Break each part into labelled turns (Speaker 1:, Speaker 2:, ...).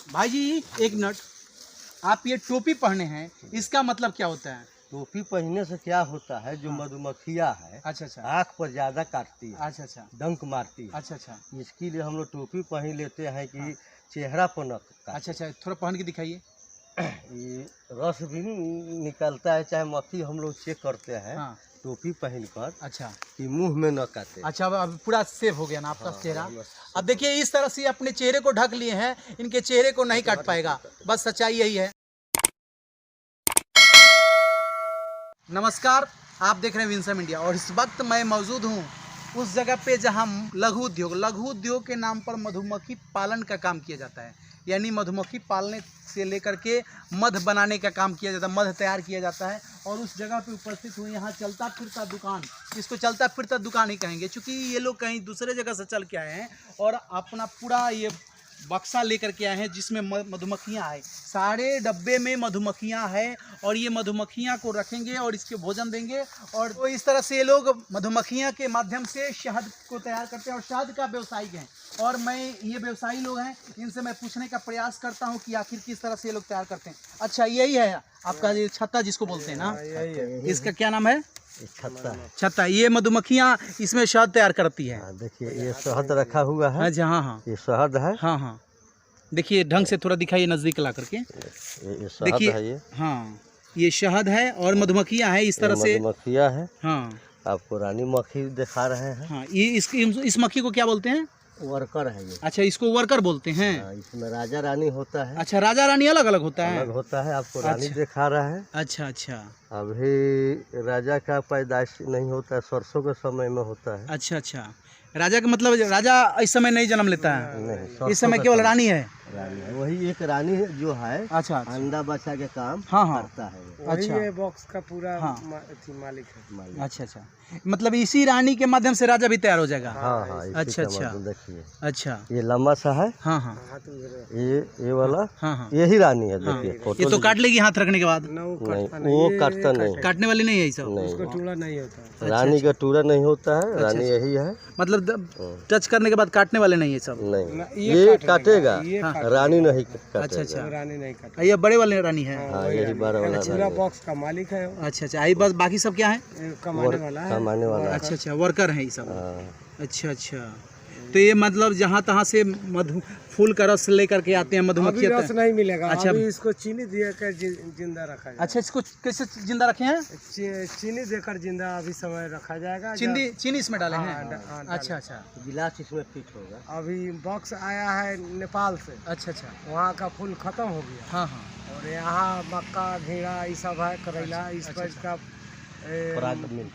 Speaker 1: भाई जी एक मिनट, आप ये टोपी पहने हैं, इसका मतलब क्या होता है?
Speaker 2: टोपी पहनने से क्या होता है, जो मधुमक्खियाँ है
Speaker 1: अच्छा अच्छा
Speaker 2: आँख पर ज्यादा काटती है,
Speaker 1: अच्छा अच्छा
Speaker 2: डंक मारती है।
Speaker 1: अच्छा अच्छा
Speaker 2: इसके लिए हम लोग टोपी पहन लेते हैं कि चेहरा पर न काटे।
Speaker 1: अच्छा अच्छा, थोड़ा पहन के दिखाइए।
Speaker 2: ये रस भी निकलता है, चाहे मक्खी हम लोग चेक करते हैं
Speaker 1: हाँ
Speaker 2: टोपी पहनकर
Speaker 1: अच्छा
Speaker 2: कि मुंह में न काटे।
Speaker 1: अच्छा, अब पूरा सेफ हो गया ना आपका चेहरा।
Speaker 2: हाँ,
Speaker 1: अब देखिए इस तरह से अपने चेहरे को ढक लिए हैं, इनके चेहरे को नहीं काट पाएगा, बस सच्चाई यही है। नमस्कार, आप देख रहे हैं विंसम इंडिया और इस वक्त मैं मौजूद हूँ उस जगह पे जहाँ लघु उद्योग के नाम पर मधुमक्खी पालन का काम किया जाता है। यानी मधुमक्खी पालने से लेकर के मध बनाने का काम किया जाता है, मध तैयार किया जाता है। और उस जगह पे उपस्थित हुए यहाँ चलता फिरता दुकान, इसको चलता फिरता दुकान ही कहेंगे, क्योंकि ये लोग कहीं दूसरे जगह से चल के आए हैं और अपना पूरा ये बक्सा लेकर के आए हैं जिसमें मधुमक्खियाँ आए। सारे डब्बे में मधुमक्खियाँ हैं और ये मधुमक्खियाँ को रखेंगे और इसके भोजन देंगे। और तो इस तरह से ये लोग मधुमक्खियाँ के माध्यम से शहद को तैयार करते हैं और शहद का व्यवसायी हैं। और मैं ये व्यवसायी लोग हैं, इनसे मैं पूछने का प्रयास करता हूँ कि आखिर किस तरह से ये लोग तैयार करते हैं। अच्छा, यही है आपका ये छत्ता जिसको बोलते हैं ना, इसका क्या नाम है?
Speaker 2: छत्ता है।
Speaker 1: छत्ता। ये मधुमक्खियाँ इसमें शहद तैयार करती है।
Speaker 2: देखिए ये शहद रखा हुआ है।
Speaker 1: अच्छा हाँ हाँ,
Speaker 2: ये शहद है।
Speaker 1: हाँ हाँ, देखिए ढंग से थोड़ा दिखाइए नज़दीक ला करके।
Speaker 2: ये शहद
Speaker 1: देखिए
Speaker 2: है। ये
Speaker 1: हाँ, ये शहद है और मधुमक्खियाँ हैं इस तरह से।
Speaker 2: मधुमक्खियाँ है।
Speaker 1: हाँ
Speaker 2: आपको रानी मक्खी दिखा रहे हैं।
Speaker 1: हाँ, ये इस मक्खी को क्या बोलते हैं?
Speaker 2: वर्कर है ये।
Speaker 1: अच्छा, इसको वर्कर बोलते हैं।
Speaker 2: इसमें राजा रानी होता है।
Speaker 1: अच्छा, राजा रानी अलग अलग होता है।
Speaker 2: अलग होता है, आपको रानी
Speaker 1: अच्छा।
Speaker 2: दिखा रहा है।
Speaker 1: अच्छा अच्छा
Speaker 2: अभी राजा का पैदाइश नहीं होता है, सरसों के समय में होता है।
Speaker 1: अच्छा अच्छा, राजा का मतलब राजा इस समय नहीं जन्म लेता है,
Speaker 2: नहीं,
Speaker 1: इस समय केवल रानी है।
Speaker 2: रानी है, वही एक रानी है जो है।
Speaker 1: अच्छा
Speaker 2: अंडा बच्चा के काम
Speaker 1: हाँ हाँ
Speaker 2: करता है।
Speaker 1: अच्छा,
Speaker 3: ये बॉक्स का पूरा
Speaker 1: हाँ
Speaker 3: मालिक है।
Speaker 1: अच्छा अच्छा, मतलब इसी रानी के माध्यम से राजा भी तैयार हो जाएगा।
Speaker 2: हाँ हाँ, इसी
Speaker 1: अच्छा
Speaker 2: का
Speaker 1: अच्छा
Speaker 2: मतलब देखिए,
Speaker 1: अच्छा,
Speaker 2: ये लंबा सा है।
Speaker 1: हाँ हाँ
Speaker 2: ये वाला
Speaker 1: हाँ हाँ,
Speaker 2: यही रानी है।
Speaker 1: हाँ।
Speaker 2: देखिए फोटो
Speaker 1: ये तो काट लेगी हाथ रखने के बाद।
Speaker 2: नहीं, वो काटता नहीं,
Speaker 1: काटने वाली नहीं है ये सब।
Speaker 2: नहीं,
Speaker 3: टूला नहीं होता।
Speaker 2: रानी का टूरा नहीं होता है। रानी यही है,
Speaker 1: मतलब टच करने के बाद काटने वाले नहीं है सब।
Speaker 2: नहीं ये काटेगा, रानी नहीं काटेगा।
Speaker 1: अच्छा अच्छा,
Speaker 3: रानी नहीं काटता।
Speaker 1: ये बड़े वाले रानी है।
Speaker 2: हाँ, यही बड़ा वाला
Speaker 3: पूरा बॉक्स का मालिक है।
Speaker 1: अच्छा अच्छा, आई बस बाकी सब क्या है?
Speaker 3: कमाने वाला है।
Speaker 2: कमाने वाला है।
Speaker 1: अच्छा अच्छा, वर्कर है ये सब।
Speaker 2: हाँ।
Speaker 1: अच्छा अच्छा, तो ये मतलब जहाँ तहाँ से मधु फूल का रस लेकर के आते हैं मधुमक्खी।
Speaker 3: रस नहीं मिलेगा।
Speaker 1: अच्छा,
Speaker 3: अभी इसको चीनी देकर जिंदा रखा जाएगा।
Speaker 1: अच्छा, इसको कैसे जिंदा रखे हैं?
Speaker 3: चीनी देकर जिंदा अभी समय रखा जाएगा।
Speaker 1: चीनी इसमें डाले हैं।
Speaker 3: हाँ,
Speaker 1: अच्छा अच्छा,
Speaker 2: गिलास इसमें फिट होगा।
Speaker 3: अभी बॉक्स आया है नेपाल से।
Speaker 1: अच्छा अच्छा,
Speaker 3: वहाँ का फूल खत्म हो गया
Speaker 1: हाँ हाँ,
Speaker 3: और यहाँ मक्का घेरा ये सब है, करेला। इस पर इसका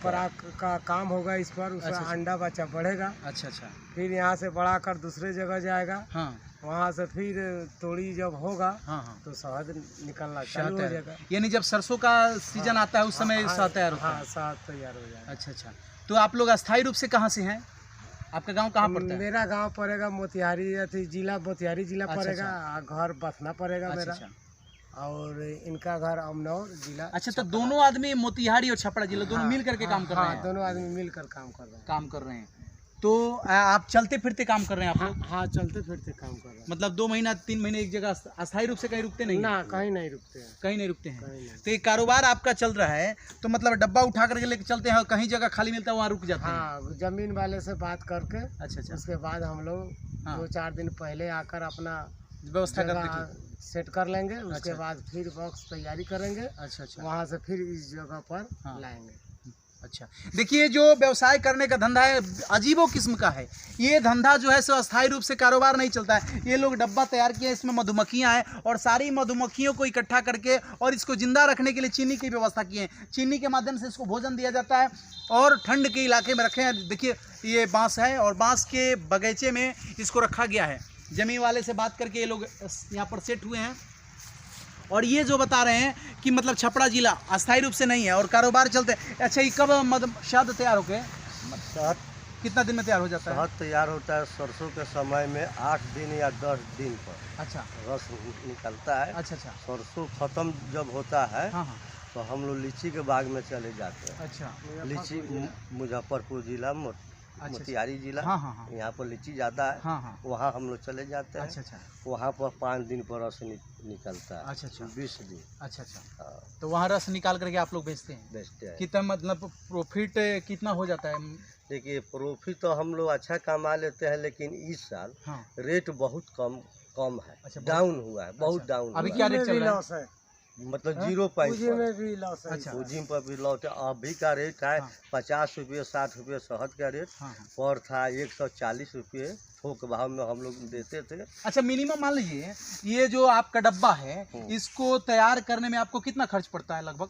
Speaker 3: पराग का काम होगा। इस पर उसका अंडा बच्चा बढ़ेगा।
Speaker 1: अच्छा अच्छा,
Speaker 3: फिर यहाँ से बढ़ाकर दूसरे जगह जाएगा।
Speaker 1: हाँ
Speaker 3: वहाँ से फिर तोड़ी जब होगा
Speaker 1: हाँ हाँ,
Speaker 3: तो शहद निकलना चालू हो जाएगा।
Speaker 1: यानी जब सरसों का सीजन आता है उस समय शहद तैयार होता है।
Speaker 3: हाँ, शहद तैयार हो जाएगा।
Speaker 1: अच्छा अच्छा, तो आप लोग अस्थायी रूप से कहाँ से हैं? आपका गांव कहाँ पड़ता है?
Speaker 3: मेरा गांव पड़ेगा मोतिहारी, जिला मोतिहारी जिला पड़ेगा। घर बथना पड़ेगा मेरा।
Speaker 1: अच्छा,
Speaker 3: और इनका घर अमनौर जिला।
Speaker 1: अच्छा, तो दोनों आदमी मोतिहारी और छपरा जिला दोनों मिल करके काम कर रहे हैं?
Speaker 3: दोनों आदमी मिलकर काम कर रहे हैं।
Speaker 1: तो आप चलते फिरते काम कर रहे हैं आप लोग?
Speaker 3: हाँ, चलते फिरते काम कर रहे हैं।
Speaker 1: मतलब 2 महीना 3 महीने एक जगह अस्थायी रूप से कहीं रुकते नहीं?
Speaker 3: ना, कहीं नहीं रुकते हैं।
Speaker 1: कहीं नहीं रुकते हैं।
Speaker 3: कहीं नहीं।
Speaker 1: तो ये कारोबार आपका चल रहा है, तो मतलब डब्बा उठा करके लेके चलते हैं और कहीं जगह खाली मिलता है वहाँ रुक जाते हैं?
Speaker 3: हाँ, जमीन वाले से बात करके।
Speaker 1: अच्छा अच्छा,
Speaker 3: उसके बाद हम लोग 2-4 दिन पहले आकर अपना
Speaker 1: व्यवस्था करते
Speaker 3: सेट कर लेंगे। उसके बाद फिर बॉक्स तैयारी करेंगे।
Speaker 1: अच्छा अच्छा,
Speaker 3: वहाँ से फिर इस जगह पर लाएंगे।
Speaker 1: अच्छा, देखिए जो व्यवसाय करने का धंधा है अजीबो किस्म का है। ये धंधा जो है सो अस्थायी रूप से कारोबार नहीं चलता है। ये लोग डब्बा तैयार किए, इसमें मधुमक्खियाँ हैं और सारी मधुमक्खियों को इकट्ठा करके और इसको जिंदा रखने के लिए चीनी की व्यवस्था की है। चीनी के माध्यम से इसको भोजन दिया जाता है और ठंड के इलाके में रखे हैं। देखिए ये बाँस है और बाँस के बगीचे में इसको रखा गया है। जमीन वाले से बात करके ये लोग यहाँ पर सेट हुए हैं। और ये जो बता रहे हैं कि मतलब छपरा जिला अस्थायी रूप से नहीं है और कारोबार चलते हैं। अच्छा, ये कब शहद तैयार हो गए?
Speaker 2: शहद
Speaker 1: कितना दिन में तैयार हो जाता है?
Speaker 2: शहद तैयार होता है सरसों के समय में 8 दिन या 10 दिन पर।
Speaker 1: अच्छा,
Speaker 2: रस निकलता है।
Speaker 1: अच्छा अच्छा,
Speaker 2: सरसों खत्म जब होता है
Speaker 1: हाँ हाँ,
Speaker 2: तो हम लोग लीची के बाग में चले जाते हैं।
Speaker 1: अच्छा
Speaker 2: लीची मुजफ्फरपुर जिला मोतिहारी जिला।
Speaker 1: हाँ हाँ हाँ
Speaker 2: यहाँ पर लीची ज़्यादा है,
Speaker 1: हाँ हाँ।
Speaker 2: वहाँ हम लोग चले जाते हैं।
Speaker 1: अच्छा अच्छा
Speaker 2: वहाँ पर 5 दिन पर रस निकलता है।
Speaker 1: अच्छा अच्छा
Speaker 2: 20 दिन।
Speaker 1: अच्छा अच्छा।
Speaker 2: हाँ,
Speaker 1: तो वहाँ रस निकाल करके आप लोग बेचते हैं?
Speaker 2: बेचते हैं।
Speaker 1: कितना मतलब प्रॉफिट कितना हो जाता है?
Speaker 2: देखिए प्रॉफिट तो हम लोग अच्छा कमा लेते हैं, लेकिन इस साल
Speaker 1: हाँ
Speaker 2: रेट बहुत कम है।
Speaker 1: अच्छा,
Speaker 2: डाउन हुआ है, बहुत
Speaker 1: अच्छा,
Speaker 2: डाउन
Speaker 1: अभी
Speaker 2: हुआ
Speaker 1: क्या
Speaker 2: है।
Speaker 1: रेट चल रहा है?
Speaker 3: लॉस है,
Speaker 2: मतलब
Speaker 1: हाँ?
Speaker 2: 0 पॉइंट
Speaker 3: पूंजी में भी लॉस है।
Speaker 1: अच्छा।
Speaker 2: पूंजी पर भी लौट। अभी का रेट है
Speaker 1: हाँ
Speaker 2: 50 रुपये 60 रुपये शहद का रेट
Speaker 1: हाँ हाँ।
Speaker 2: और था 140 रुपये थोक भाव में हम लोग देते थे।
Speaker 1: अच्छा, मिनिमम मान लीजिए ये जो आपका डब्बा है, इसको तैयार करने में आपको कितना खर्च पड़ता है लगभग?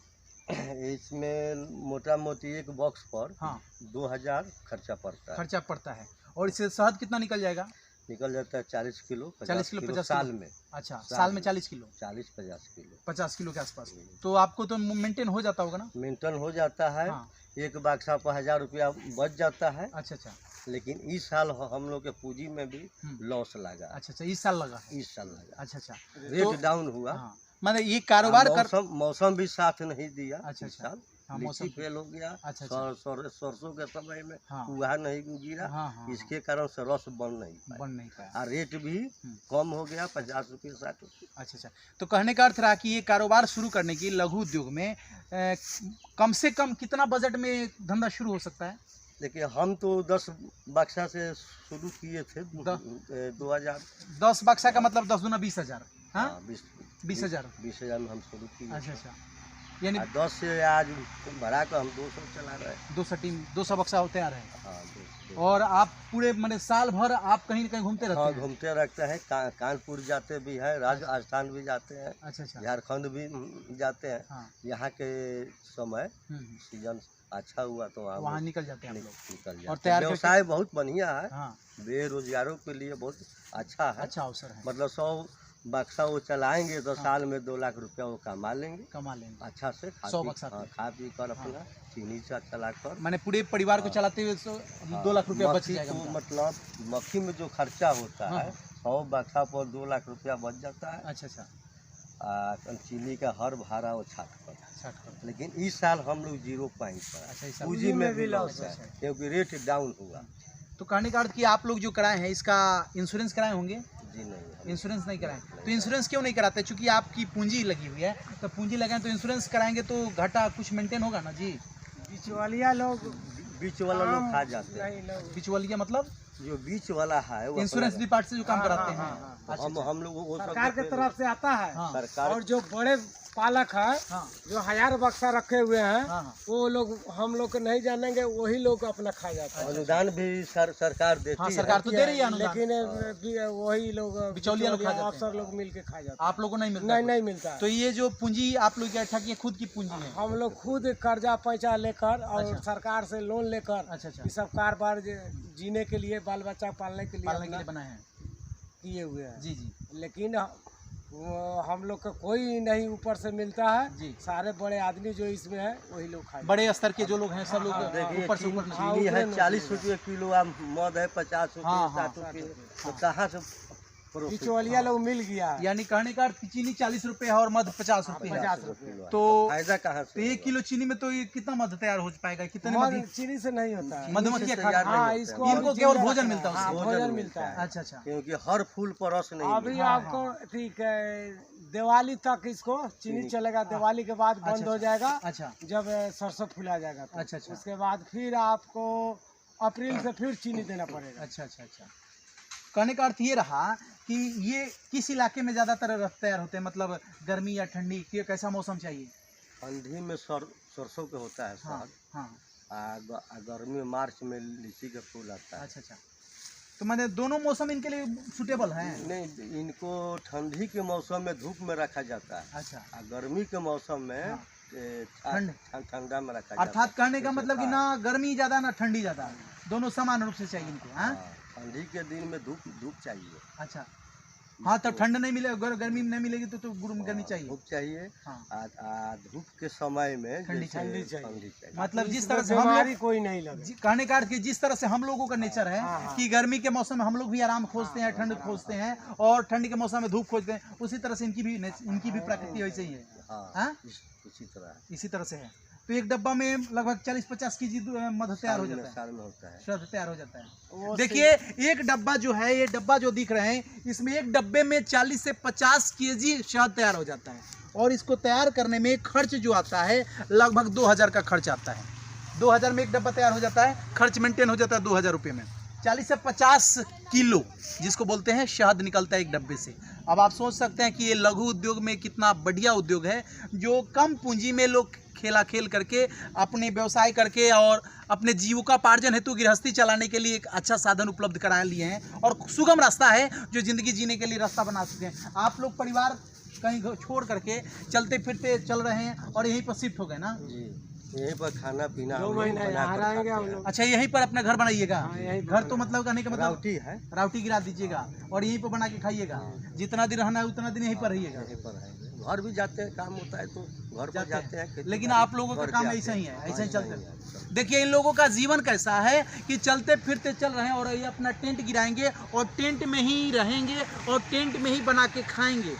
Speaker 2: इसमें मोटा मोटी एक बॉक्स पर
Speaker 1: हाँ
Speaker 2: 2000 खर्चा पड़ता है।
Speaker 1: खर्चा पड़ता है। और इससे शहद कितना निकल जाएगा?
Speaker 2: निकल जाता है 40 किलो
Speaker 1: 40 किलो 50
Speaker 2: साल
Speaker 1: किलो?
Speaker 2: में।
Speaker 1: अच्छा,
Speaker 2: साल
Speaker 1: साल में
Speaker 2: में।
Speaker 1: 40 किलो?
Speaker 2: 40-50 किलो
Speaker 1: 50 किलो के आसपास। तो आपको तो मेंटेन हो जाता होगा ना?
Speaker 2: मेंटेन हो जाता है।
Speaker 1: हाँ।
Speaker 2: एक बक्सा पर 1000 रुपया बच जाता है।
Speaker 1: अच्छा अच्छा
Speaker 2: लेकिन इस साल हम लोग के पूंजी में भी लॉस लगा।
Speaker 1: अच्छा अच्छा, इस साल लगा है?
Speaker 2: इस साल लगा।
Speaker 1: अच्छा अच्छा।
Speaker 2: रेट डाउन हुआ।
Speaker 1: हाँ, मतलब ये कारोबार कर।
Speaker 2: मौसम भी साथ नहीं दिया।
Speaker 1: अच्छा
Speaker 2: इस
Speaker 1: अच्छा।
Speaker 2: साल
Speaker 1: हाँ,
Speaker 2: लीची
Speaker 1: मौसम
Speaker 2: फेल हो गया।
Speaker 1: अच्छा अच्छा।
Speaker 2: सरसों के समय में
Speaker 1: हाँ
Speaker 2: कुहा नहीं गिरा।
Speaker 1: हाँ हाँ,
Speaker 2: इसके कारण से रस बन नहीं पाया
Speaker 1: बन नहीं पाया।
Speaker 2: और रेट भी कम हो गया 50 रुपये 60 रुपये।
Speaker 1: अच्छा अच्छा। तो कहने का अर्थ रहा कि ये कारोबार शुरू करने की लघु उद्योग में कम से कम कितना बजट में धंधा शुरू हो सकता है?
Speaker 2: देखिए हम तो 10 बक्सा से शुरू किए थे 2000।
Speaker 1: 10 बक्सा का मतलब 10 दूना 20,000। हाँ 20,000
Speaker 2: 20,000 में हम शुरू किए।
Speaker 1: अच्छा अच्छा, यानी
Speaker 2: 10 से आज बढ़ा कर हम 200 चला रहे हैं।
Speaker 1: 200 बक्सा होते आ रहे हैं।
Speaker 2: हाँ 200।
Speaker 1: और आप पूरे मैंने साल भर आप कहीं न कहीं घूमते रहते
Speaker 2: हाँ
Speaker 1: हैं?
Speaker 2: घूमते रहते हैं। कानपुर जाते भी हैं, राजस्थान भी जाते हैं,
Speaker 1: अच्छा अच्छा।
Speaker 2: झारखंड भी जाते हैं।
Speaker 1: हाँ
Speaker 2: यहाँ के समय सीजन अच्छा हुआ तो
Speaker 1: वहाँ निकल जाते हैं आप लोग
Speaker 2: निकल
Speaker 1: और
Speaker 2: जाते
Speaker 1: तैयार
Speaker 2: हैं।
Speaker 1: करके।
Speaker 2: व्यवसाय बहुत बढ़िया है।
Speaker 1: हाँ,
Speaker 2: बेरोजगारों के लिए बहुत अच्छा है।
Speaker 1: अच्छा अवसर है।
Speaker 2: मतलब 100 बक्सा वो चलाएंगे तो
Speaker 1: हाँ।
Speaker 2: साल में 2 लाख रुपया वो कमा लेंगे अच्छा से।
Speaker 1: 100 बक्सा
Speaker 2: हाँ,
Speaker 1: पे।
Speaker 2: खा पी कर अपना चीनी चा चला कर
Speaker 1: मैंने पूरे परिवार को चलाते हुए 2 लाख रुपया बच
Speaker 2: मक्खी
Speaker 1: जाएगा
Speaker 2: को
Speaker 1: उनका।
Speaker 2: मतलब मक्खी में जो खर्चा होता
Speaker 1: हाँ।
Speaker 2: है 100 बक्सा पर 2 लाख रुपया बच जाता है।
Speaker 1: अच्छा अच्छा।
Speaker 2: चीनी का हर भाड़ा वो छाट पर।
Speaker 1: 60।
Speaker 2: लेकिन इस साल हम लोग 0 पॉइंट पर
Speaker 1: अच्छा, इस साल
Speaker 2: पूंजी में भी लॉस है
Speaker 1: अच्छा, अच्छा।
Speaker 2: क्योंकि रेट डाउन हुआ।
Speaker 1: तो कहने का अर्थ कि आप लोग जो कराए हैं इसका इंश्योरेंस कराए होंगे?
Speaker 2: जी नहीं,
Speaker 1: इंश्योरेंस नहीं कराएं। तो इंश्योरेंस क्यों नहीं कराते? चूंकि आपकी पूंजी लगी हुई है, तो पूंजी लगाएं तो इंश्योरेंस कराएंगे तो घाटा कुछ मेंटेन होगा ना जी?
Speaker 3: बिचौलिया लोग
Speaker 2: बीच वाला लोग खा जाते हैं।
Speaker 1: बिचौलिया मतलब
Speaker 2: जो बीच वाला है वो
Speaker 1: इंश्योरेंस
Speaker 2: अपना-
Speaker 1: डिपार्ट से जो काम कराते हैं।
Speaker 3: हाँ,
Speaker 1: अच्छा,
Speaker 2: हम लोग वो सब
Speaker 3: सरकार के तरफ से आता है।
Speaker 1: हाँ।
Speaker 2: सरकार
Speaker 3: और जो बड़े पालक है
Speaker 1: हाँ
Speaker 3: जो 1000 बक्सा रखे हुए हैं
Speaker 1: हाँ हाँ।
Speaker 3: वो लोग हम लोग को नहीं जानेंगे, वही लोग अपना खा जाते हैं।
Speaker 2: अनुदान भी सरकार देती
Speaker 1: हाँ,
Speaker 2: है।
Speaker 1: सरकार तो दे रही है अनुदान।
Speaker 3: लेकिन वही लोग
Speaker 1: बिचौलिया लोग खा जाते हैं।
Speaker 3: अफसर लोग मिल के खा जाते
Speaker 1: आप लोगों को नहीं
Speaker 3: हैं।
Speaker 1: मिलता?
Speaker 3: नहीं मिलता है।
Speaker 1: तो ये जो पूंजी आप लोग इकट्ठा किए खुद की पूंजी है?
Speaker 3: हम लोग खुद कर्जा पैसा लेकर और
Speaker 1: अच्छा।
Speaker 3: सरकार से लोन लेकर
Speaker 1: अच्छा अच्छा,
Speaker 3: ये सब कारोबार जीने के लिए, बाल बच्चा पालने के लिए
Speaker 1: पालने के लिए बनाए हैं।
Speaker 3: किए हुए हैं।
Speaker 1: जी जी
Speaker 3: लेकिन हम लोग का कोई नहीं ऊपर से मिलता है
Speaker 1: जी।
Speaker 3: सारे बड़े आदमी जो इसमें है वही लोग खाए।
Speaker 1: बड़े स्तर के जो लोग हैं सब लोग
Speaker 3: हाँ,
Speaker 2: देखिए
Speaker 1: ऊपर से ऊपर नहीं।
Speaker 3: हाँ,
Speaker 2: चीनी है
Speaker 3: ऊपरे
Speaker 2: 40 रुपये किलो, अब मद है 50 रुपये
Speaker 1: हाँ, हाँ,
Speaker 2: 60 रुपये। तो कहाँ से profit?
Speaker 3: बिचौलिया लोग मिल गया है।
Speaker 1: यानी कहने का अर्थ चीनी 40 रुपए है और मध 50 रुपए है।
Speaker 3: 50
Speaker 2: किलो है।
Speaker 1: तो
Speaker 2: फायदा कहाँ
Speaker 1: तो
Speaker 2: से
Speaker 1: 1 किलो चीनी में तो ये कितना मध तैयार हो पाएगा? कितने
Speaker 3: मध
Speaker 1: मध?
Speaker 3: चीनी से नहीं होता है।
Speaker 1: मधुमक्खियाँ
Speaker 2: से
Speaker 1: खा
Speaker 2: तैयार
Speaker 3: हाँ,
Speaker 2: नहीं
Speaker 3: इसको
Speaker 2: होता है।
Speaker 1: इनको केवल भोजन मिलता है
Speaker 3: हाँ,
Speaker 1: उससे?
Speaker 3: भोजन मिलता है।
Speaker 1: अच्छा अच्छा।
Speaker 2: क्योंकि हर फूल पर रस नहीं
Speaker 3: अभी
Speaker 2: मिलता।
Speaker 1: हाँ,
Speaker 3: आपको ठीक है, दिवाली तक इसको चीनी चलेगा। दिवाली के बाद बंद हो जाएगा
Speaker 1: अच्छा
Speaker 3: जब सरसों फुला जाएगा तो।
Speaker 1: अच्छा अच्छा।
Speaker 3: उसके बाद फिर आपको अप्रैल से फिर चीनी देना पड़ेगा।
Speaker 1: अच्छा अच्छा अच्छा। कहने का अर्थ ये रहा कि ये किस इलाके में ज़्यादातर रस तैयार होते हैं? मतलब गर्मी या ठंडी, कि कैसा मौसम चाहिए?
Speaker 2: ठंडी में सरसों के होता है
Speaker 1: हाँ
Speaker 2: साग।
Speaker 1: हाँ।
Speaker 2: गर्मी में मार्च में लीची का फूल आता है।
Speaker 1: अच्छा अच्छा। तो मैंने दोनों मौसम इनके लिए सूटेबल हैं?
Speaker 2: नहीं, इनको ठंडी के मौसम में धूप में रखा जाता है
Speaker 1: अच्छा।
Speaker 2: और गर्मी के मौसम में
Speaker 1: हाँ।
Speaker 2: ठंडा में रखा जाता है।
Speaker 1: अर्थात कहने का मतलब कि ना गर्मी ज़्यादा ना ठंडी ज़्यादा, दोनों समान रूप से चाहिए इनको। हाँ
Speaker 2: ठंडी के दिन में धूप चाहिए।
Speaker 1: अच्छा। हाँ, तो ठंड नहीं मिलेगा, गर्मी में नहीं मिलेगी तो गर्मी चाहिए।
Speaker 2: धूप चाहिए।
Speaker 1: हाँ।
Speaker 2: धूप के समय में
Speaker 1: ठंडी
Speaker 2: चाहिए।
Speaker 1: मतलब जिस तरह से हम
Speaker 3: बीमारी
Speaker 1: लोग,
Speaker 3: कोई नहीं लगे।
Speaker 1: कहने का अर्थ कि जिस तरह से हम लोगों का नेचर है
Speaker 3: हाँ।
Speaker 1: कि गर्मी के मौसम में हम लोग भी आराम खोजते हैं, ठंड खोजते हैं, और ठंड के मौसम में धूप खोजते हैं, उसी तरह से इनकी भी प्रकृति वैसे ही है।
Speaker 2: हाँ,
Speaker 1: हाँ?
Speaker 2: इसी तरह
Speaker 1: इसी तरह से है। तो एक डब्बा में लगभग 40-50 केजी मध तैयार हो जाता है,
Speaker 2: साल में होता है।
Speaker 1: शहद तैयार हो जाता है। देखिए एक डब्बा जो है, ये डब्बा जो दिख रहे हैं, इसमें एक डब्बे में 40 से 50 केजी शहद तैयार हो जाता है। और इसको तैयार करने में खर्च जो आता है लगभग 2000 का खर्च आता है। 2000 में एक डब्बा तैयार हो जाता है, खर्च मेंटेन हो जाता है 2000 रुपये में। 40 से 50 किलो जिसको बोलते हैं शहद निकलता है एक डब्बे से। अब आप सोच सकते हैं कि ये लघु उद्योग में कितना बढ़िया उद्योग है, जो कम पूंजी में लोग खेल करके अपने व्यवसाय करके और अपने जीविकोपार्जन हेतु गृहस्थी चलाने के लिए एक अच्छा साधन उपलब्ध करा लिए हैं और सुगम रास्ता है जो ज़िंदगी जीने के लिए रास्ता बना सकते हैं। आप लोग परिवार कहीं छोड़ करके चलते फिरते चल रहे हैं और यहीं पर शिफ्ट हो गए ना?
Speaker 2: यहीं पर खाना पीना
Speaker 3: 2 महीना यहाँ रहेंगे हम लोग।
Speaker 1: अच्छा, यहीं पर अपना घर बनाइएगा?
Speaker 3: यहीं
Speaker 1: घर तो मतलब कहने का मतलब
Speaker 2: राउटी है,
Speaker 1: राउटी गिरा दीजिएगा और यहीं पर बना के खाइएगा। जितना दिन रहना है उतना दिन यहीं पर रहिएगा।
Speaker 2: यहीं पर है। घर भी जाते हैं, काम होता है तो घर पर जाते हैं।
Speaker 1: लेकिन आप लोगों का काम ऐसा ही है, ऐसा ही चलते हैं। देखिए इन लोगों का जीवन कैसा है कि चलते फिरते चल रहे हैं और ये अपना टेंट गिराएंगे और टेंट में ही रहेंगे और टेंट में ही बना के खाएंगे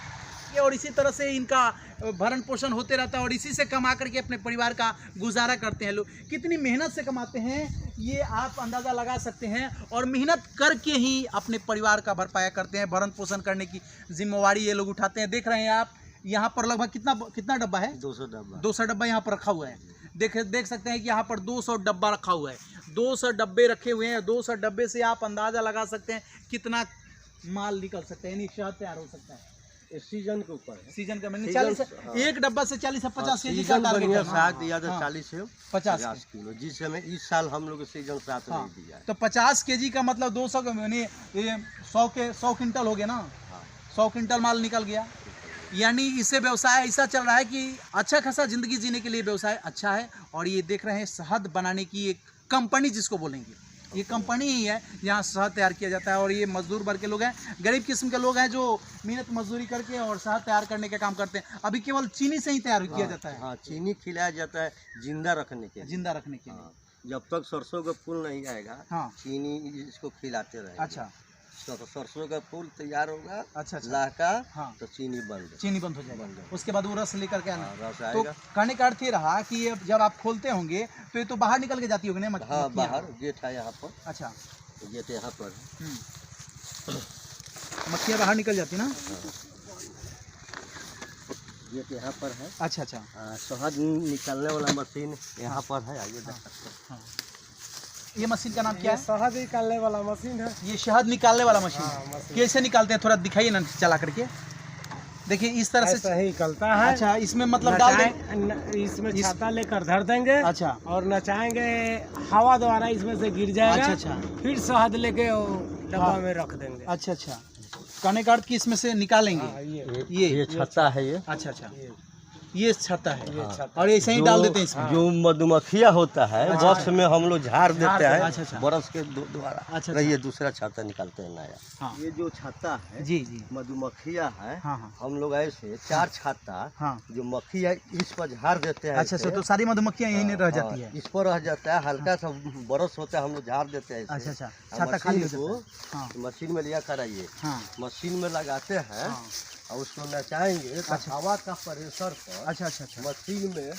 Speaker 1: और इसी तरह से इनका भरण पोषण होते रहता है और इसी से कमा करके अपने परिवार का गुजारा करते हैं। लोग कितनी मेहनत से कमाते हैं ये आप अंदाज़ा लगा सकते हैं और मेहनत करके ही अपने परिवार का भरपाया करते हैं, भरण पोषण करने की जिम्मेवारी ये लोग उठाते हैं। देख रहे हैं आप यहाँ पर लगभग कितना डब्बा है? 200 डब्बा यहाँ पर रखा हुआ है। देख सकते हैं कि यहाँ पर 200 डब्बा रखा हुआ है। 200 डब्बे रखे हुए हैं। 200 डब्बे से आप अंदाज़ा लगा सकते हैं कितना माल निकल सकता है, यानी शहद तैयार हो सकता है।
Speaker 2: सीजन के ऊपर है।
Speaker 1: सीजन का मैंने 40 एक डब्बा से 40 से 50 केजी का टारगेट है।
Speaker 2: साग दिया था 40 से
Speaker 1: 50
Speaker 2: किलो, जिस समय इस साल हम लोग सीजन साथ नहीं दिया है।
Speaker 1: तो 50 केजी का मतलब 200 का यानी 100 क्विंटल हो गया ना? 100 क्विंटल माल निकल गया। यानी इससे व्यवसाय ऐसा चल रहा है कि अच्छा खासा जिंदगी जीने के लिए व्यवसाय अच्छा है। और ये देख रहे हैं शहद बनाने की एक कंपनी जिसको बोलेंगे, ये कंपनी ही है जहाँ शहद तैयार किया जाता है। और ये मजदूर वर्ग के लोग हैं, गरीब किस्म के लोग हैं जो मेहनत मजदूरी करके और शहद तैयार करने का काम करते हैं। अभी केवल चीनी से ही तैयार किया जाता है।
Speaker 2: हाँ, चीनी खिलाया जाता है जिंदा रखने के लिए।
Speaker 1: जिंदा रखने के लिए
Speaker 2: जब तक सरसों का फूल नहीं आएगा,
Speaker 1: हाँ,
Speaker 2: चीनी इसको खिलाते रहे।
Speaker 1: अच्छा,
Speaker 2: सरसों का फूल तैयार होगा,
Speaker 1: अच्छा,
Speaker 2: लाका,
Speaker 1: हाँ,
Speaker 2: तो चीनी बंद
Speaker 1: हो जाएगा। उसके बाद वो रस लेकर के आना।
Speaker 2: रस
Speaker 1: तो
Speaker 2: आएगा।
Speaker 1: कहने का अर्थ ये रहा कि ये जब आप खोलते होंगे तो ये तो बाहर निकल के जाती होगी ना?
Speaker 2: हाँ, बाहर गेट है यहाँ पर।
Speaker 1: अच्छा,
Speaker 2: गेट यहाँ पर
Speaker 1: मक्खियाँ बाहर निकल जाती ना?
Speaker 2: गेट यहाँ पर है।
Speaker 1: अच्छा,
Speaker 2: शहद निकालने वाला मशीन यहाँ पर है। आइए देख सकते हैं।
Speaker 1: हाँ। ये मशीन का नाम क्या है?
Speaker 3: शहद निकालने वाला मशीन है।
Speaker 1: ये शहद निकालने वाला मशीन
Speaker 3: हाँ,
Speaker 1: है।
Speaker 3: मशीन।
Speaker 1: कैसे निकालते हैं थोड़ा दिखाइए ना चला करके। देखिए इस तरह से
Speaker 3: ही निकलता है।
Speaker 1: अच्छा, इसमें मतलब डाल दें,
Speaker 3: इसमें छाता लेकर धर देंगे।
Speaker 1: अच्छा,
Speaker 3: और नचाएंगे, हवा द्वारा इसमें से गिर जाएगा।
Speaker 1: अच्छा,
Speaker 3: फिर शहद लेके डब्बा में रख देंगे।
Speaker 1: अच्छा, कहने का अर्थ कि इसमें से निकालेंगे।
Speaker 3: हाँ,
Speaker 2: ये छत्ता है ये।
Speaker 1: अच्छा, ये छत्ता है।
Speaker 3: छत्ता।
Speaker 1: और ऐसे ही डाल देते हैं इसमें।
Speaker 2: जो मधुमक्खिया होता है बॉक्स में हम लोग झाड़ देते हैं।
Speaker 1: अच्छा।
Speaker 2: बरस के द्वारा।
Speaker 1: अच्छा,
Speaker 2: ये दूसरा छत्ता निकालते हैं नया।
Speaker 1: हाँ।
Speaker 2: ये जो छत्ता है
Speaker 1: जी,
Speaker 2: मधुमक्खिया है।
Speaker 1: हाँ।
Speaker 2: हम लोग ऐसे 4 छत्ता,
Speaker 1: हाँ,
Speaker 2: जो मक्खिया इस पर झाड़ देते हैं।
Speaker 1: अच्छा, तो सारी मधुमक्खियाँ यहीं रह जाती है।
Speaker 2: इस पर रह जाता है, हल्का सा बरस होता है, हम लोग झाड़ देते हैं।
Speaker 1: अच्छा, छाता खाली हो जाता है। हाँ,
Speaker 2: मशीन में लिया कराइए।
Speaker 1: हाँ,
Speaker 2: मशीन में लगाते हैं और उसको नचाएंगे तो हवा का प्रेशर पर
Speaker 1: अच्छा,
Speaker 2: मशीन में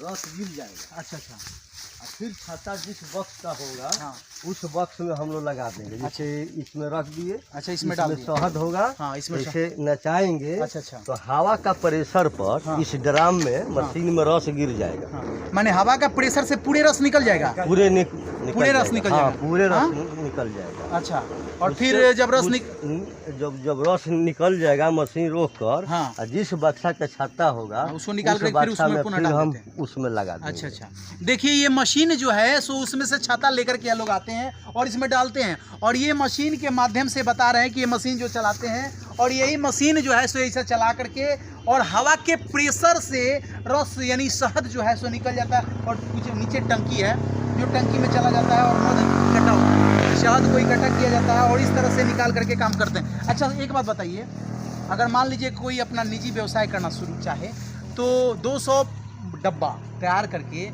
Speaker 2: रस गिर जाएगा।
Speaker 1: अच्छा,
Speaker 2: और फिर छत्ता जिस बॉक्स का होगा,
Speaker 1: हाँ,
Speaker 2: उस बॉक्स में हम लोग लगा देंगे। जैसे इसमें रख दिए।
Speaker 1: अच्छा, इसमें डाल दिए।
Speaker 2: शहद होगा।
Speaker 1: हाँ, इसमें
Speaker 2: इसे नचाएंगे।
Speaker 1: अच्छा,
Speaker 2: तो हवा का प्रेशर पर
Speaker 1: हाँ,
Speaker 2: इस ड्राम में मशीन में रस गिर जाएगा।
Speaker 1: हाँ, माने हवा का प्रेशर से पूरे रस निकल जाएगा।
Speaker 2: पूरे रस
Speaker 1: निकल जाएगा।
Speaker 2: पूरे रस निकल जाएगा।
Speaker 1: अच्छा, और फिर जब रस
Speaker 2: जब रस निकल जाएगा, मशीन रोक कर,
Speaker 1: हाँ,
Speaker 2: और जिस बक्सा का छत्ता होगा
Speaker 1: उसको निकाल कर फिर उसमें पुनः डाल देते हैं।
Speaker 2: उसमें लगा देंगे।
Speaker 1: अच्छा, देखिए ये मशीन जो है सो उसमें से छाता लेकर के लोग आते हैं और इसमें डालते हैं। और ये मशीन के माध्यम से बता रहे हैं कि ये मशीन जो चलाते हैं और यही मशीन जो है सो ऐसा चला करके और हवा के प्रेशर से रस यानी शहद जो है सो निकल जाता है। और कुछ नीचे टंकी है जो टंकी में चला जाता है और मध इकट्ठा होता है, शहद को इकट्ठा किया जाता है और इस तरह से निकाल करके काम करते हैं। अच्छा, एक बात बताइए, अगर मान लीजिए कोई अपना निजी व्यवसाय करना शुरू चाहे तो 200 डब्बा तैयार करके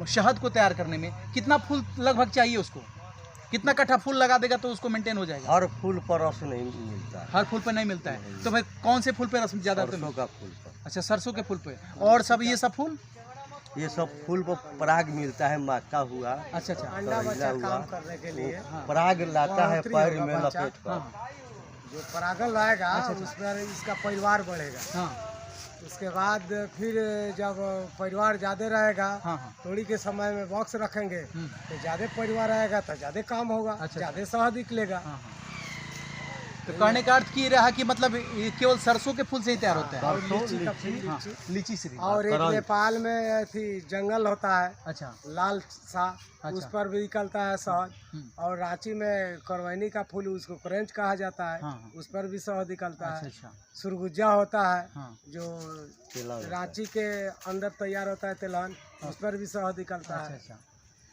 Speaker 1: शहद को तैयार करने में कितना फूल लगभग चाहिए उसको? कितना कट्ठा फूल लगा देगा तो उसको मेंटेन हो जाएगा?
Speaker 2: हर फूल पर रस नहीं मिलता है।
Speaker 1: हर फूल पे नहीं मिलता है। तो भाई कौन से फूल पे रस ज़्यादा?
Speaker 2: सरसों का फूल पर।
Speaker 1: अच्छा, सरसों के फूल पे। और सब ये सब फूल
Speaker 2: ये सब फूल को पराग मिलता है, मक्का हुआ,
Speaker 1: अच्छा अच्छा।
Speaker 3: अंडा
Speaker 2: करेला
Speaker 3: बच्चा
Speaker 2: हुआ,
Speaker 3: काम करने के लिए
Speaker 2: पराग लाता है
Speaker 3: बढ़ोतरी
Speaker 2: पैर
Speaker 3: होगा
Speaker 2: में
Speaker 3: बच्चा।
Speaker 2: लपेट कर।
Speaker 1: हाँ
Speaker 3: जो परागल लाएगा
Speaker 1: अच्छा।
Speaker 3: उस पर इसका परिवार बढ़ेगा।
Speaker 1: हाँ
Speaker 3: उसके बाद फिर जब परिवार ज़्यादा रहेगा,
Speaker 1: हाँ हाँ।
Speaker 3: थोड़ी के समय में बॉक्स रखेंगे
Speaker 1: हम्म,
Speaker 3: तो ज़्यादा परिवार आएगा तो ज़्यादा काम होगा,
Speaker 1: अच्छा।
Speaker 3: ज़्यादा शहद निकलेगा।
Speaker 1: हाँ हाँ। तो कहने का अर्थ ये रहा कि मतलब ये केवल सरसों के फूल से ही तैयार होता है।
Speaker 3: और
Speaker 2: सरसों,
Speaker 3: लीची का फूल,
Speaker 2: लीची,
Speaker 1: हाँ,
Speaker 3: लीची।
Speaker 1: लीची से भी।
Speaker 3: और एक
Speaker 2: करंज।
Speaker 3: नेपाल में थी जंगल होता है
Speaker 1: अच्छा
Speaker 3: लाल सा,
Speaker 1: अच्छा।
Speaker 3: उस पर भी निकलता है शहद।
Speaker 1: हम्म,
Speaker 3: और रांची में करवैनी का फूल, उसको क्रेंच कहा जाता है,
Speaker 1: हाँ, हाँ।
Speaker 3: उस पर भी शहद निकलता
Speaker 1: अच्छा
Speaker 3: है।
Speaker 1: अच्छा।
Speaker 3: सुरगुजा होता है
Speaker 1: हाँ
Speaker 3: जो
Speaker 2: केला होता है।
Speaker 3: रांची के अंदर तैयार होता है तिलहन, उस पर भी शहद निकलता
Speaker 1: अच्छा
Speaker 3: है।
Speaker 1: अच्छा।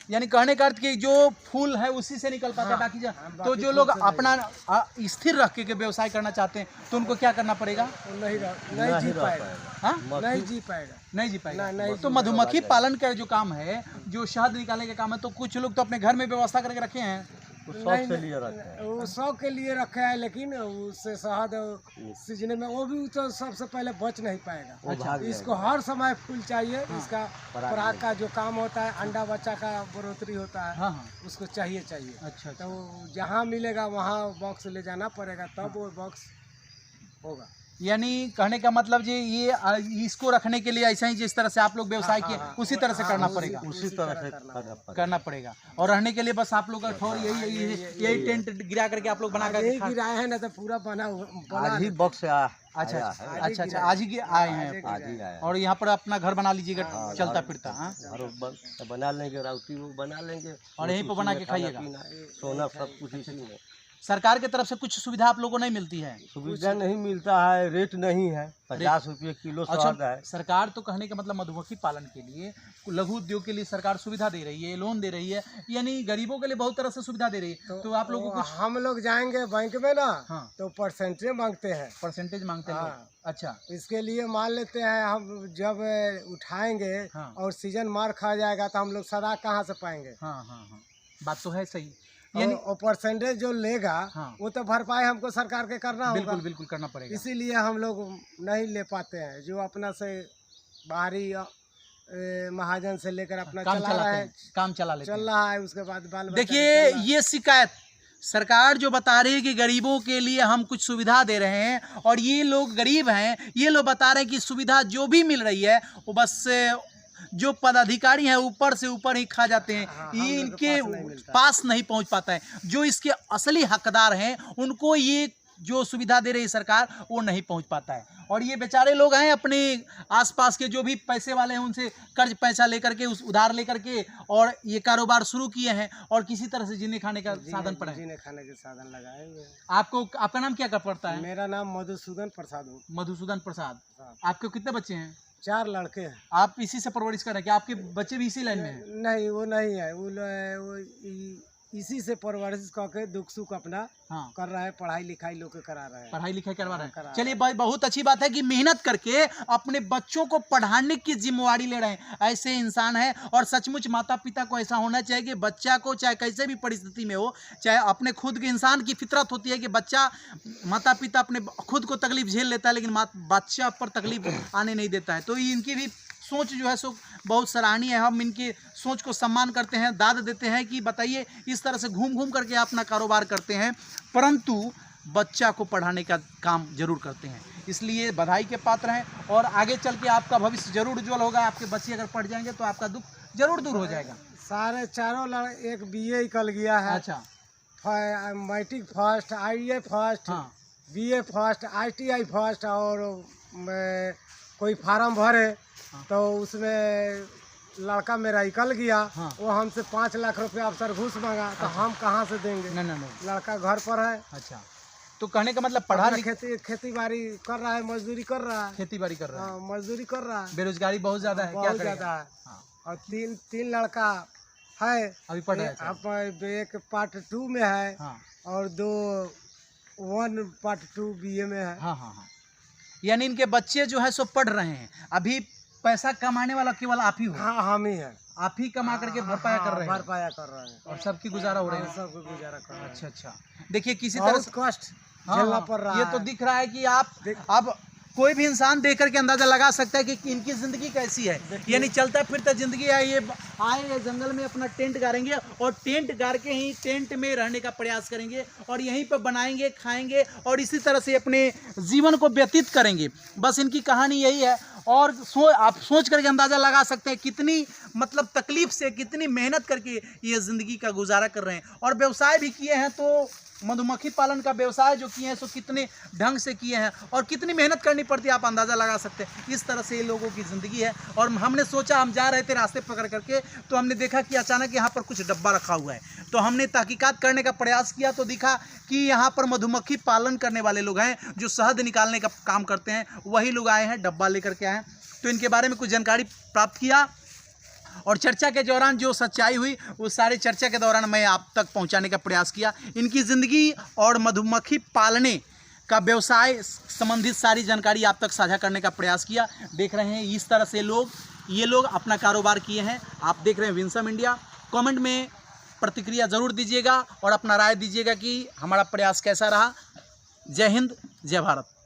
Speaker 1: यानी कहने का अर्थ कि जो फूल है उसी से निकल पाता है,
Speaker 3: हाँ,
Speaker 1: बाकी
Speaker 3: हाँ,
Speaker 1: तो
Speaker 3: बाकी
Speaker 1: जो
Speaker 3: फूल
Speaker 1: लोग
Speaker 3: से नहीं।
Speaker 1: अपना स्थिर रख के व्यवसाय करना चाहते हैं तो उनको क्या करना पड़ेगा?
Speaker 3: वो नहीं जी
Speaker 2: नहीं रह
Speaker 3: पाएगा,
Speaker 2: पाएगा।
Speaker 1: हाँ
Speaker 2: मक्खी
Speaker 3: नहीं जी पाएगा।
Speaker 1: नहीं जी पाएगा।
Speaker 3: नहीं
Speaker 1: तो
Speaker 3: जी
Speaker 1: मधुमक्खी
Speaker 2: पाएगा।
Speaker 1: पालन का जो काम है, जो शहद निकालने का काम है, तो कुछ लोग तो अपने घर में व्यवस्था करके रखे हैं।
Speaker 2: वो शौक से लिए रखते हैं।
Speaker 3: वो शौक के लिए रखा है, लेकिन उससे शहद सीजने में वो भी तो सबसे पहले बच नहीं पाएगा।
Speaker 2: वो भाग
Speaker 3: इसको हर समय फूल चाहिए। इसका
Speaker 2: पराग
Speaker 3: पराग का जो काम होता है, अंडा बच्चा का बढ़ोतरी होता है,
Speaker 1: हाँ हाँ।
Speaker 3: उसको चाहिए।
Speaker 1: अच्छा अच्छा।
Speaker 3: तो जहाँ मिलेगा वहाँ बॉक्स ले जाना पड़ेगा, तब वो बॉक्स होगा।
Speaker 1: यानी कहने का मतलब जी ये इसको रखने के लिए ऐसा ही जिस तरह से आप लोग व्यवसाय किए उसी तरह से करना पड़ेगा।
Speaker 2: उसी तरह से करना पड़ेगा।
Speaker 1: करना पड़ेगा। और रहने के लिए बस आप लोग का ठौर यही टेंट गिरा करके आप लोग बना
Speaker 3: यही
Speaker 1: करके
Speaker 3: गिराए हैं ना, तो पूरा बना
Speaker 2: आज ही बॉक्स आया
Speaker 1: अच्छा
Speaker 2: आया
Speaker 1: अच्छा
Speaker 2: है।
Speaker 1: अच्छा अच्छा। आज ही आए हैं
Speaker 2: आज ही आया।
Speaker 1: और यहाँ पर अपना घर बना लीजिएगा,
Speaker 2: हाँ,
Speaker 1: चलता
Speaker 2: घर-
Speaker 1: फिरता। हाँ
Speaker 2: घर बना लेंगे, राउटी वो बना लेंगे
Speaker 1: और यहीं पे बना के
Speaker 2: खाना
Speaker 1: खाइएगा।
Speaker 2: पीना, सोना सब कुछ इसी में।
Speaker 1: सरकार की तरफ से कुछ सुविधा आप लोगों को नहीं मिलती है?
Speaker 2: सुविधा नहीं मिलता है, रेट नहीं है, 50 रुपये किलो शहद
Speaker 1: अच्छा,
Speaker 2: है।
Speaker 1: सरकार तो कहने का मतलब मधुमक्खी पालन के लिए, लघु उद्योग के लिए सरकार सुविधा दे रही है, लोन दे रही है, यानी गरीबों के लिए बहुत तरह से सुविधा दे रही है। तो आप लोगों को कुछ
Speaker 3: हम लोग जाएंगे बैंक में ना,
Speaker 1: हाँ
Speaker 3: तो परसेंटेज मांगते हैं।
Speaker 1: परसेंटेज मांगते हैं लोग।
Speaker 3: हाँ।
Speaker 1: अच्छा
Speaker 3: इसके लिए मान लेते हैं हम, जब उठाएंगे
Speaker 1: हाँ
Speaker 3: और सीजन मार खा जाएगा तो हम लोग सदा कहाँ से पाएंगे।
Speaker 1: हाँ हाँ हाँ, बात तो है सही।
Speaker 3: और परसेंटेज जो लेगा
Speaker 1: हाँ।
Speaker 3: वो तो भरपाई हमको सरकार के करना होगा।
Speaker 1: बिल्कुल बिल्कुल करना पड़ेगा।
Speaker 3: इसीलिए हम लोग नहीं ले पाते हैं। जो अपना से बाहरी महाजन से लेकर अपना
Speaker 1: काम
Speaker 3: चला
Speaker 1: चलाते
Speaker 3: रहा
Speaker 1: हैं,
Speaker 3: है,
Speaker 1: काम चला लेते
Speaker 3: चल
Speaker 1: हैं।
Speaker 3: रहा है, उसके बाद बाल बच्चा
Speaker 1: देखिए
Speaker 3: भी चल रहा है।
Speaker 1: ये शिकायत सरकार जो बता रही है कि गरीबों के लिए हम कुछ सुविधा दे रहे हैं, और ये लोग गरीब हैं, ये लोग बता रहे हैं कि सुविधा जो भी मिल रही है वो बस जो पदाधिकारी हैं ऊपर से ऊपर ही खा जाते हैं।
Speaker 3: हाँ,
Speaker 1: ये
Speaker 3: हम लोग के
Speaker 1: इनके
Speaker 3: पास नहीं मिलता।
Speaker 1: पास नहीं पहुंच पाता है। जो इसके असली हकदार हैं उनको ये जो सुविधा दे रही है सरकार वो नहीं पहुंच पाता है। और ये बेचारे लोग हैं अपने आसपास के जो भी पैसे वाले हैं उनसे कर्ज पैसा लेकर के, उस उधार लेकर के, और ये कारोबार शुरू किए हैं और किसी तरह से जीने खाने का साधन पड़े।
Speaker 3: जीने खाने के साधन लगाए हुए हैं।
Speaker 1: आपको आपका नाम क्या पड़ता है?
Speaker 3: मेरा नाम मधुसूदन प्रसाद हो।
Speaker 1: मधुसूदन प्रसाद।
Speaker 3: हाँ।
Speaker 1: आपके कितने बच्चे हैं?
Speaker 3: 4 लड़के हैं।
Speaker 1: आप इसी से परवरिश कर रहे हैं क्या? आपके बच्चे भी इसी लाइन में हैं?
Speaker 3: नहीं, वो नहीं है, वो इसी से परवरिश करके दुख सुख अपना
Speaker 1: हाँ,
Speaker 3: कर रहा है। पढ़ाई लिखाई लोग के करा रहे हैं।
Speaker 1: पढ़ाई लिखाई करवा रहे
Speaker 3: करा
Speaker 1: हैं।
Speaker 3: रहे
Speaker 1: चलिए बहुत अच्छी बात है कि मेहनत करके अपने बच्चों को पढ़ाने की जिम्मेवारी ले रहे हैं। ऐसे इंसान है, और सचमुच माता पिता को ऐसा होना चाहिए कि बच्चा को चाहे कैसे भी परिस्थिति में हो, चाहे अपने खुद के इंसान की फितरत होती है कि बच्चा, माता पिता अपने खुद को तकलीफ झेल लेता है लेकिन बच्चा पर तकलीफ आने नहीं देता है। तो इनकी भी सोच जो है सो बहुत सराहनीय है। हम इनकी सोच को सम्मान करते हैं, दाद देते हैं कि बताइए इस तरह से घूम घूम करके अपना कारोबार करते हैं, परंतु बच्चा को पढ़ाने का काम जरूर करते हैं। इसलिए बधाई के पात्र हैं, और आगे चल के आपका भविष्य जरूर उज्जवल होगा। आपके बच्चे अगर पढ़ जाएंगे तो आपका दुख जरूर दूर हो जाएगा।
Speaker 3: सारे चारों एक BA निकल गया है।
Speaker 1: अच्छा
Speaker 3: मैट्रिक फर्स्ट, IIA फर्स्ट,
Speaker 1: हाँ
Speaker 3: BA फर्स्ट, ITI फर्स्ट, और कोई फार्म भरे
Speaker 1: हाँ।
Speaker 3: तो उसमें लड़का मेरा निकल गया।
Speaker 1: हाँ।
Speaker 3: वो हमसे 5 लाख रुपया अफसर घूस मांगा, तो हम कहाँ से देंगे?
Speaker 1: नहीं नहीं नहीं।
Speaker 3: लड़का घर पर है।
Speaker 1: अच्छा, तो कहने का मतलब पढ़ा लिखा,
Speaker 3: खेती बाड़ी कर रहा है, मजदूरी कर रहा है।
Speaker 1: खेती बाड़ी कर रहा है।
Speaker 3: हाँ, मजदूरी कर रहा है।
Speaker 1: बेरोजगारी बहुत ज्यादा है, क्या
Speaker 3: बहुत
Speaker 1: करेगा?
Speaker 3: ज्यादा है।
Speaker 1: हाँ,
Speaker 3: और तीन लड़का है।
Speaker 1: अभी पढ़ रहा है।
Speaker 3: अब एक पार्ट 2 में है,
Speaker 1: हाँ
Speaker 3: और 1 पार्ट 2 BA में है।
Speaker 1: हाँ हाँ हाँ। यानी इनके बच्चे जो है सो पढ़ रहे हैं। अभी पैसा कमाने वाला केवल आप ही हो।
Speaker 3: हाँ, हम ही हैं।
Speaker 1: आप ही कमा करके भरपाया कर रहे हैं,
Speaker 3: भरपाया कर रहे हैं,
Speaker 1: और सबकी गुजारा हो रहे
Speaker 3: और
Speaker 1: हैं।
Speaker 3: सबको गुजारा कर रहे हैं।
Speaker 1: अच्छा अच्छा। देखिए किसी तरह
Speaker 3: बहुत
Speaker 1: से
Speaker 3: कष्ट
Speaker 1: हाँ,
Speaker 3: झेलना
Speaker 1: हाँ,
Speaker 3: पड़ रहा
Speaker 1: ये
Speaker 3: है।
Speaker 1: तो दिख रहा है कि आप अब कोई भी इंसान देख करके अंदाज़ा लगा सकता है कि इनकी ज़िंदगी कैसी है। यानी चलता फिरता ज़िंदगी है। ये आए जंगल में अपना टेंट गाड़ेंगे और टेंट गाड़ के ही टेंट में रहने का प्रयास करेंगे और यहीं पर बनाएंगे, खाएंगे और इसी तरह से अपने जीवन को व्यतीत करेंगे। बस इनकी कहानी यही है। और आप सोच करके अंदाज़ा लगा सकते हैं कितनी मतलब तकलीफ से, कितनी मेहनत करके ये ज़िंदगी का गुजारा कर रहे हैं। और व्यवसाय भी किए हैं, तो मधुमक्खी पालन का व्यवसाय जो किए हैं सो कितने ढंग से किए हैं और कितनी मेहनत करनी पड़ती है, आप अंदाज़ा लगा सकते हैं। इस तरह से ये लोगों की ज़िंदगी है। और हमने सोचा, हम जा रहे थे रास्ते पकड़ करके, तो हमने देखा कि अचानक यहाँ पर कुछ डब्बा रखा हुआ है। तो हमने तहकीकात करने का प्रयास किया तो दिखा कि यहाँ पर मधुमक्खी पालन करने वाले लोग हैं, जो शहद निकालने का काम करते हैं, वही लोग आए हैं, डब्बा लेकर के आए हैं। तो इनके बारे में कुछ जानकारी प्राप्त किया और चर्चा के दौरान जो सच्चाई हुई उस सारी चर्चा के दौरान मैं आप तक पहुंचाने का प्रयास किया। इनकी ज़िंदगी और मधुमक्खी पालने का व्यवसाय संबंधित सारी जानकारी आप तक साझा करने का प्रयास किया। देख रहे हैं इस तरह से ये लोग अपना कारोबार किए हैं। आप देख रहे हैं विंसम इंडिया। कमेंट में प्रतिक्रिया ज़रूर दीजिएगा और अपना राय दीजिएगा कि हमारा प्रयास कैसा रहा। जय हिंद, जय भारत।